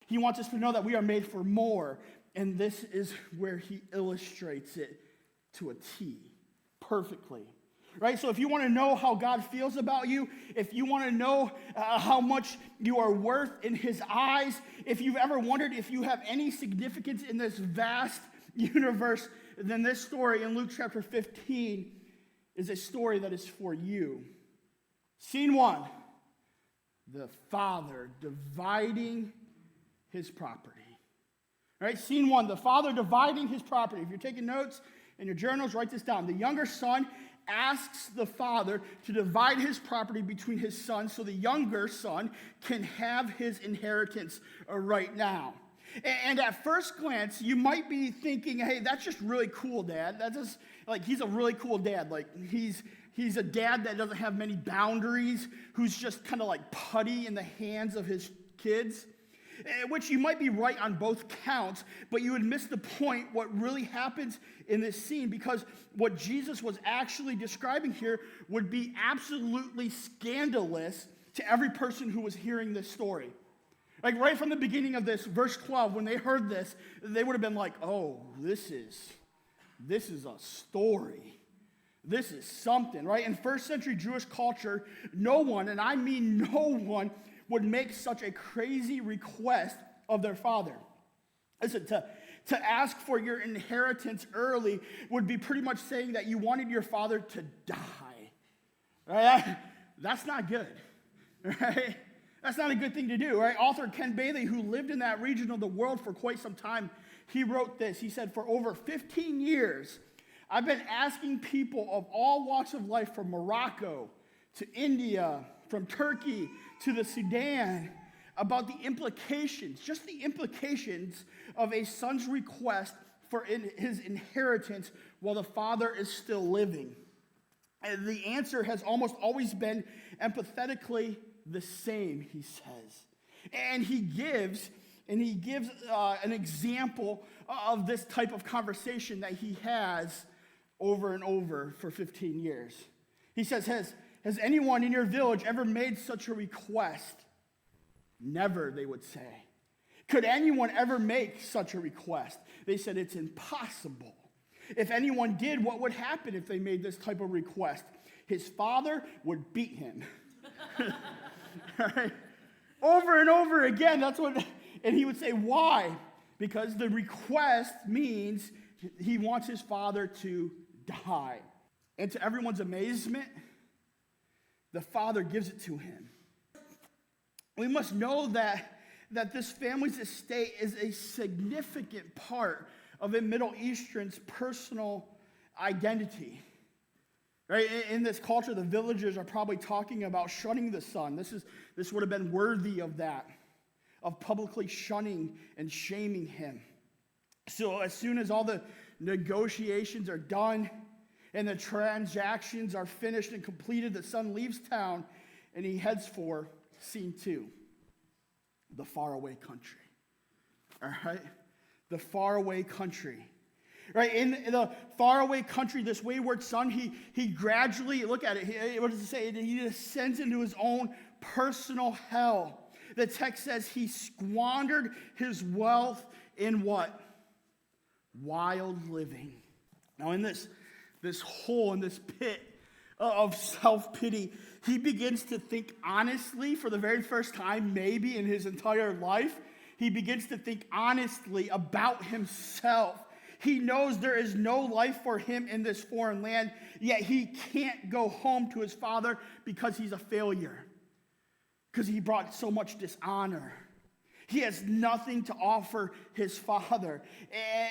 He wants us to know that we are made for more. And this is where he illustrates it to a T, perfectly. Right? So if you want to know how God feels about you, if you want to know how much you are worth in his eyes, if you've ever wondered if you have any significance in this vast universe, then this story in Luke chapter 15 is a story that is for you. Scene 1, the father dividing his property. Right? Scene 1, the father dividing his property. If you're taking notes in your journals, write this down. The younger son asks the father to divide his property between his sons so the younger son can have his inheritance right now. And at first glance, you might be thinking, hey, that's just really cool, Dad. That's just, like, he's a really cool dad. Like, he's a dad that doesn't have many boundaries, who's just kind of like putty in the hands of his kids. Which you might be right on both counts, but you would miss the point what really happens in this scene, because what Jesus was actually describing here would be absolutely scandalous to every person who was hearing this story. Like right from the beginning of this, verse 12, when they heard this, they would have been like, oh, this is a story. This is something, right? In first century Jewish culture, no one, and I mean no one, would make such a crazy request of their father. Listen, to ask for your inheritance early would be pretty much saying that you wanted your father to die. Right? That's not good. Right? That's not a good thing to do. Right? Author Ken Bailey, who lived in that region of the world for quite some time, he wrote this. He said, for over 15 years, I've been asking people of all walks of life, from Morocco to India, from Turkey to the Sudan, about the implications, just the implications of a son's request for his inheritance while the father is still living. And the answer has almost always been empathetically the same, he says. And he gives an example of this type of conversation that he has over and over for 15 years. He says, has anyone in your village ever made such a request? Never, they would say. Could anyone ever make such a request? They said it's impossible. If anyone did, what would happen if they made this type of request? His father would beat him. Right? Over and over again, and he would say, why? Because the request means he wants his father to die. And to everyone's amazement, the father gives it to him. We must know that this family's estate is a significant part of a Middle Eastern's personal identity. Right? In this culture, the villagers are probably talking about shunning the son. This would have been worthy of that, of publicly shunning and shaming him. So as soon as all the negotiations are done and the transactions are finished and completed, the son leaves town and he heads for scene 2, the faraway country. All right? The faraway country. Right? In the faraway country, this wayward son, he gradually, look at it, what does it say? He descends into his own personal hell. The text says he squandered his wealth in what? Wild living. Now in this hole, in this pit of self-pity, he begins to think honestly for the very first time, maybe in his entire life. He begins to think honestly about himself. He knows there is no life for him in this foreign land, yet he can't go home to his father because he's a failure, because he brought so much dishonor. He has nothing to offer his father.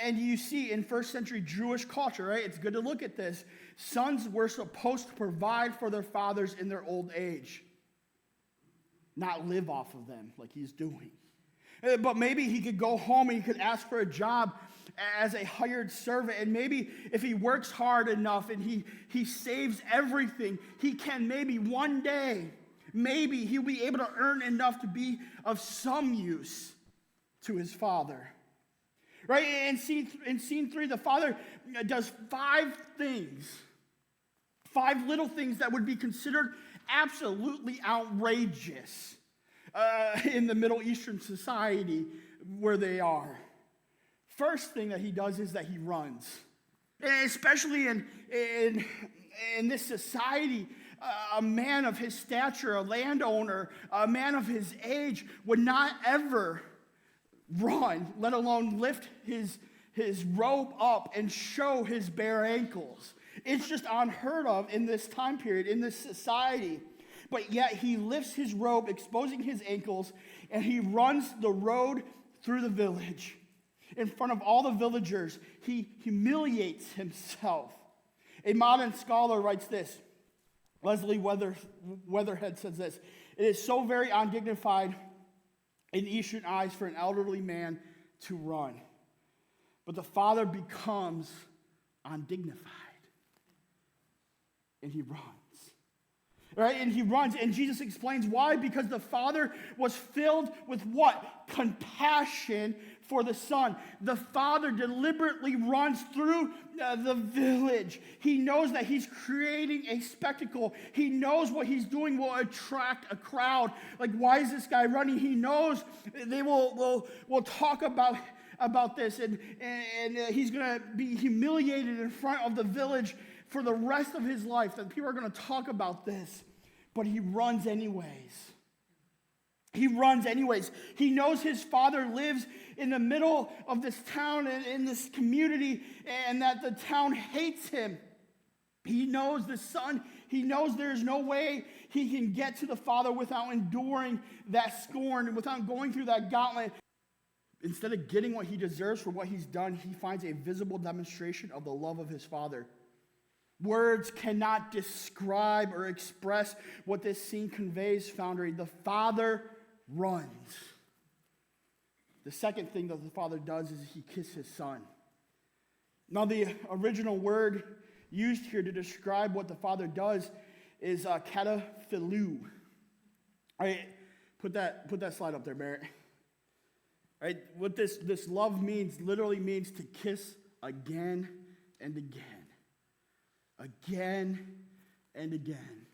And you see in first century Jewish culture, right? It's good to look at this. Sons were supposed to provide for their fathers in their old age, not live off of them like he's doing. But maybe he could go home and he could ask for a job as a hired servant. And maybe if he works hard enough and he saves everything, he can maybe one day, maybe he'll be able to earn enough to be of some use to his father. Right? In scene 3, the father does 5 things. 5 little things that would be considered absolutely outrageous. in the Middle Eastern society where they are. First thing that he does is that he runs. And especially in this society, a man of his stature, a landowner, a man of his age would not ever run, let alone lift his robe up and show his bare ankles. It's just unheard of in this time period, in this society. But yet he lifts his robe, exposing his ankles, and he runs the road through the village. In front of all the villagers, he humiliates himself. A modern scholar writes this. Leslie Weatherhead says this. It is so very undignified in Eastern eyes for an elderly man to run. But the father becomes undignified. And he runs. Right? And he runs. And Jesus explains why. Because the father was filled with what? Compassion for the son. The father deliberately runs through the village. He knows that he's creating a spectacle. He knows what he's doing will attract a crowd. Like, why is this guy running? He knows they will talk about this, and he's going to be humiliated in front of the village for the rest of his life, that people are going to talk about this. But he runs anyways. He runs anyways. He knows his father lives in the middle of this town and in this community, and that the town hates him. He knows the son. He knows there's no way he can get to the father without enduring that scorn and without going through that gauntlet. Instead of getting what he deserves for what he's done, he finds a visible demonstration of the love of his father. Words cannot describe or express what this scene conveys, Foundry. The father runs. The second thing that the father does is he kisses his son. Now, the original word used here to describe what the father does is kataphilou. All right, put that slide up there, Barrett. All right, what this love means, literally means to kiss again and again. Again and again.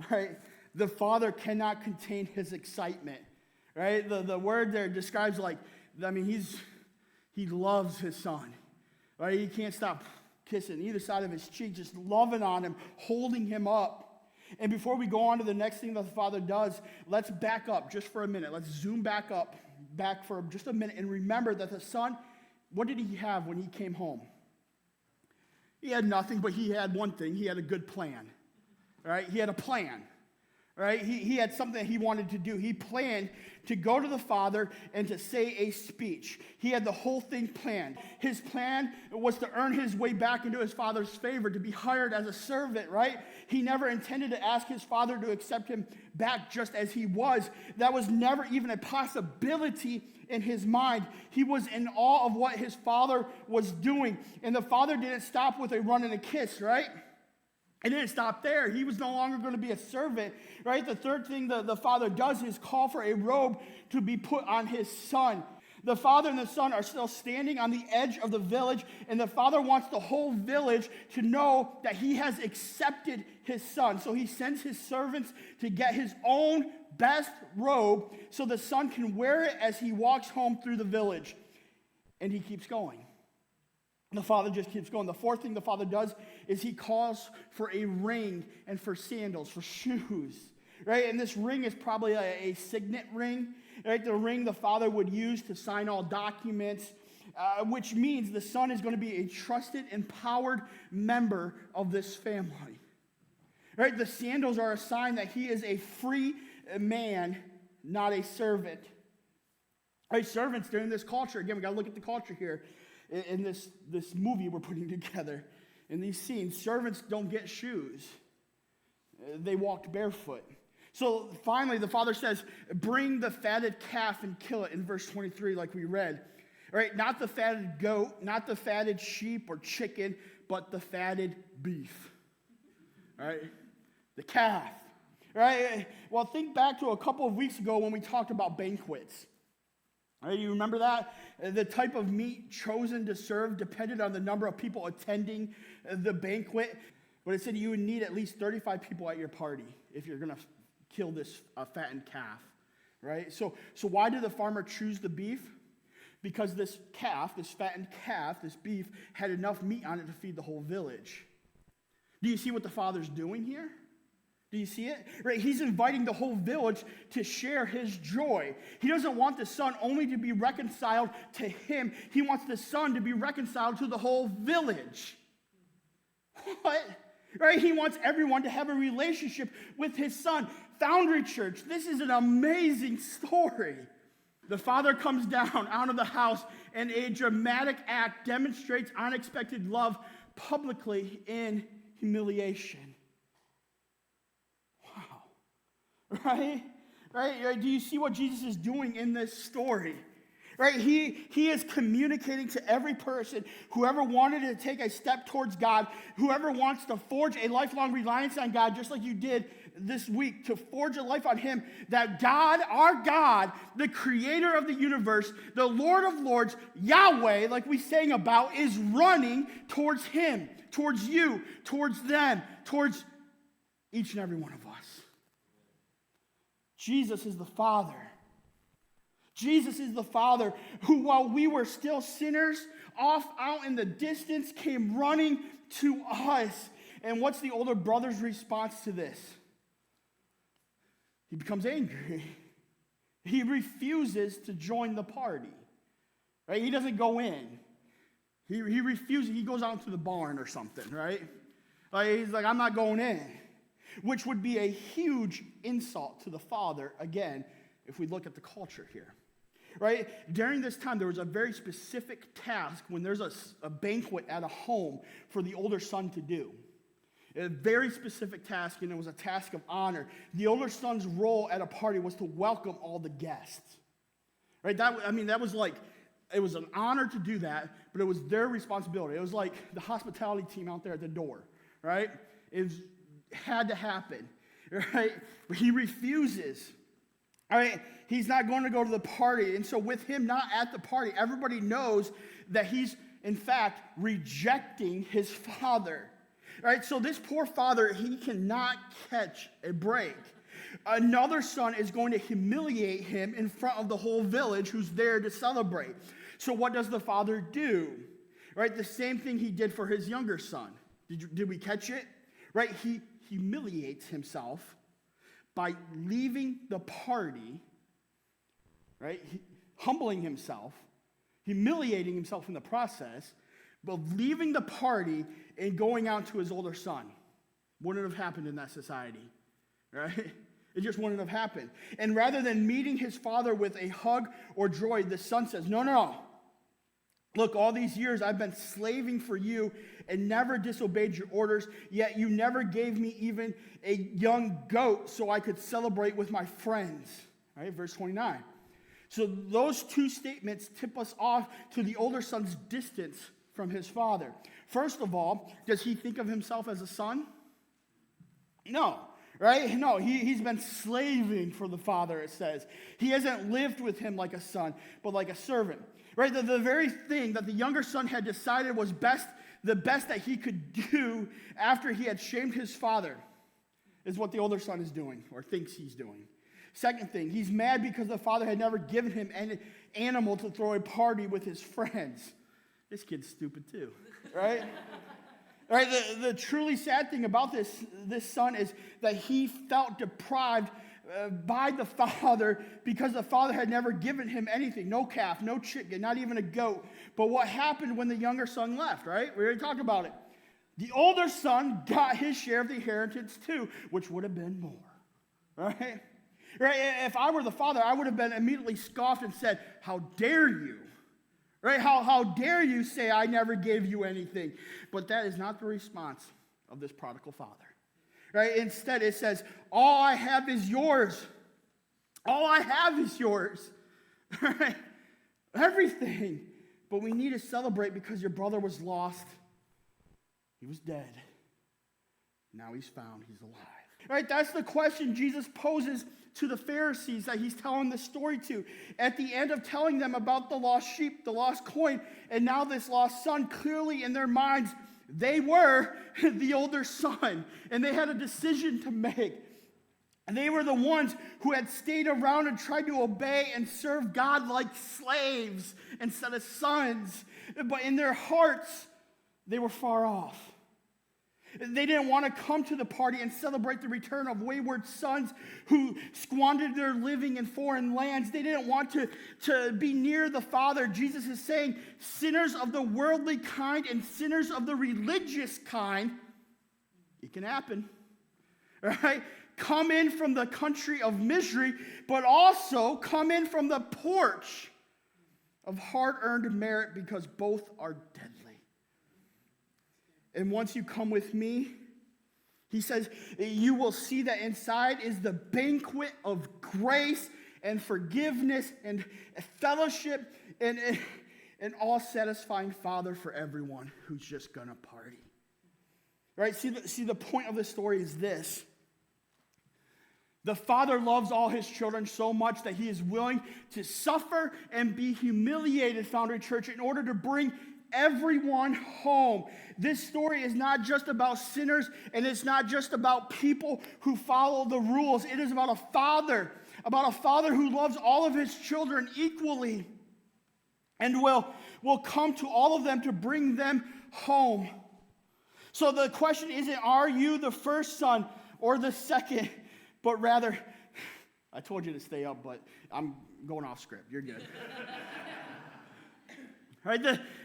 Right? The father cannot contain his excitement. Right? The word there describes he loves his son. Right? He can't stop kissing either side of his cheek, just loving on him, holding him up. And before we go on to the next thing that the father does, let's back up just for a minute. Let's zoom back for just a minute, and remember that the son, what did he have when he came home? He had nothing, but he had one thing. He had a good plan, right? He had a plan, right? He had something he wanted to do. He planned to go to the father and to say a speech. He had the whole thing planned. His plan was to earn his way back into his father's favor, to be hired as a servant, right? He never intended to ask his father to accept him back just as he was. That was never even a possibility in his mind. He was in awe of what his father was doing. And the father didn't stop with a run and a kiss, right? It didn't stop there. He was no longer going to be a servant, right? The third thing the father does is call for a robe to be put on his son. The father and the son are still standing on the edge of the village, and the father wants the whole village to know that he has accepted his son. So he sends his servants to get his own best robe so the son can wear it as he walks home through the village. And he keeps going. The father just keeps going. The fourth thing the father does is he calls for a ring and for sandals, for shoes. Right? And this ring is probably a signet ring. Right? The ring the father would use to sign all documents, which means the son is going to be a trusted, empowered member of this family. Right? The sandals are a sign that he is a free man, not a servant. Right? Servants during this culture, again, we got to look at the culture here in this movie we're putting together. In these scenes, servants don't get shoes. They walked barefoot. So finally, the father says, bring the fatted calf and kill it in verse 23 like we read. All right, not the fatted goat, not the fatted sheep or chicken, but the fatted beef. All right, the calf. All right, well, think back to a couple of weeks ago when we talked about banquets. All right, you remember that? The type of meat chosen to serve depended on the number of people attending the banquet. But it said you would need at least 35 people at your party if you're going to kill this fattened calf. right? So why did the farmer choose the beef? Because this calf, this fattened calf, this beef, had enough meat on it to feed the whole village. Do you see what the Father's doing here? Do you see it? Right? He's inviting the whole village to share his joy. He doesn't want the son only to be reconciled to him. He wants the son to be reconciled to the whole village. What? Right? He wants everyone to have a relationship with his son. Foundry Church, this is an amazing story. The father comes down out of the house, and a dramatic act demonstrates unexpected love publicly in humiliation. Right? Right? Do you see what Jesus is doing in this story? Right? He is communicating to every person, whoever wanted to take a step towards God, whoever wants to forge a lifelong reliance on God, just like you did this week, to forge a life on him, that God, our God, the creator of the universe, the Lord of lords, Yahweh, like we sang about, is running towards him, towards you, towards them, towards each and every one of us. Jesus is the Father. Jesus is the Father who, while we were still sinners, off out in the distance, came running to us. And what's the older brother's response to this? He becomes angry. He refuses to join the party. Right? He doesn't go in. He refuses. He goes out to the barn or something, right? He's like, I'm not going in. Which would be a huge insult to the Father, again, if we look at the culture here. Right? During this time, there was a very specific task when there's a banquet at a home for the older son to do. A very specific task, and it was a task of honor. The older son's role at a party was to welcome all the guests. Right? That was like, it was an honor to do that, but it was their responsibility. It was like the hospitality team out there at the door. Right? It had to happen, right? But he refuses. All right, he's not going to go to the party. And so with him not at the party, everybody knows that he's, in fact, rejecting his father. All right, so this poor father, he cannot catch a break. Another son is going to humiliate him in front of the whole village who's there to celebrate. So what does the father do? Right, the same thing he did for his younger son. Did we catch it? Right, he humiliates himself by leaving the party, right? Humbling himself, humiliating himself in the process, but leaving the party and going out to his older son. Wouldn't have happened in that society, right? It just wouldn't have happened. And rather than meeting his father with a hug or joy, the son says, no. Look, all these years I've been slaving for you and never disobeyed your orders, yet you never gave me even a young goat so I could celebrate with my friends. All right, verse 29. So those two statements tip us off to the older son's distance from his father. First of all, does he think of himself as a son? No. Right? No, he's been slaving for the father, it says. He hasn't lived with him like a son, but like a servant. Right? The very thing that the younger son had decided was the best that he could do after he had shamed his father is what the older son is doing, or thinks he's doing. Second thing, he's mad because the father had never given him an animal to throw a party with his friends. This kid's stupid too, right? Right, the truly sad thing about this son is that he felt deprived by the father because the father had never given him anything. No calf, no chicken, not even a goat. But what happened when the younger son left, right? We already talked about it. The older son got his share of the inheritance too, which would have been more, right? Right? If I were the father, I would have been immediately scoffed and said, how dare you? Right? How dare you say I never gave you anything? But that is not the response of this prodigal father. Right? Instead, it says, all I have is yours. All I have is yours. Right? Everything. But we need to celebrate because your brother was lost. He was dead. Now he's found. He's alive. Right? That's the question Jesus poses to the Pharisees that he's telling this story to. At the end of telling them about the lost sheep, the lost coin, and now this lost son, clearly in their minds, they were the older son. And they had a decision to make. And they were the ones who had stayed around and tried to obey and serve God like slaves instead of sons. But in their hearts, they were far off. They didn't want to come to the party and celebrate the return of wayward sons who squandered their living in foreign lands. They didn't want to be near the Father. Jesus is saying, sinners of the worldly kind and sinners of the religious kind, it can happen, right? Come in from the country of misery, but also come in from the porch of hard-earned merit, because both are deadly. And once you come with me, he says, you will see that inside is the banquet of grace and forgiveness and fellowship and all satisfying Father for everyone who's just going to party. Right? See, the point of the story is this. The Father loves all his children so much that he is willing to suffer and be humiliated, Foundry Church, in order to bring everyone home. This story is not just about sinners, and it's not just about people who follow the rules. It is about a father who loves all of his children equally and will come to all of them to bring them home. So the question isn't, are you the first son or the second? But rather, I told you to stay up, but I'm going off script. You're good. Right?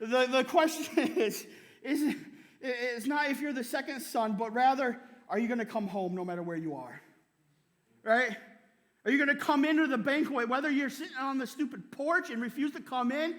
The question is it's not if you're the second son, but rather, are you going to come home no matter where you are? Right? Are you going to come into the banquet, whether you're sitting on the stupid porch and refuse to come in,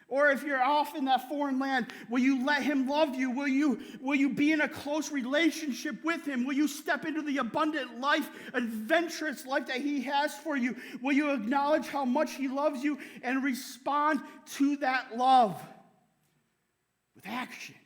or if you're off in that foreign land, will you let him love you? Will you be in a close relationship with him? Will you step into the abundant life, adventurous life that he has for you? Will you acknowledge how much he loves you and respond to that love with action?